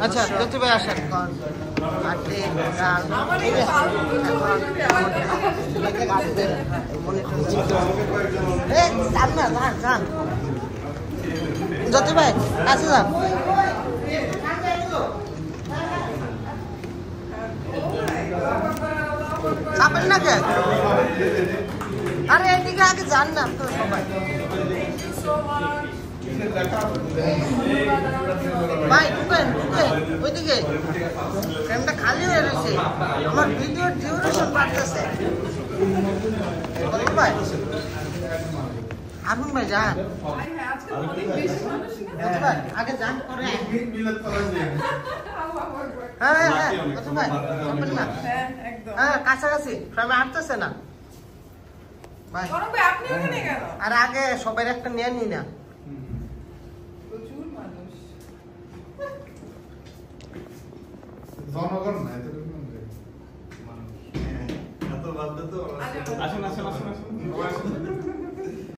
আচ্ছা জ্যোতি ভাই আসেন জ্যোতি ভাই আছে যান চাপেন না কে আরে এদিকে আগে যান না আপনারা সবাই ভাই ঢুকেন ঢুকেন ওইদিকে ফ্রেমটা খালি হয়ে রয়েছে আমার ভিডিওর ডিউরেশন বাড়তেছে ভাই আগুন ভাই যান আগে যান করে হ্যাঁ হ্যাঁ ভাই না হ্যাঁ কাছাকাছি ফ্রেমে হাঁটতেছে না ভাই আর আগে সবাই একটা নিয়ে নি না জনগণ না এত মানুষ এত বাদ তো আসুন আসুন আসুন আসুন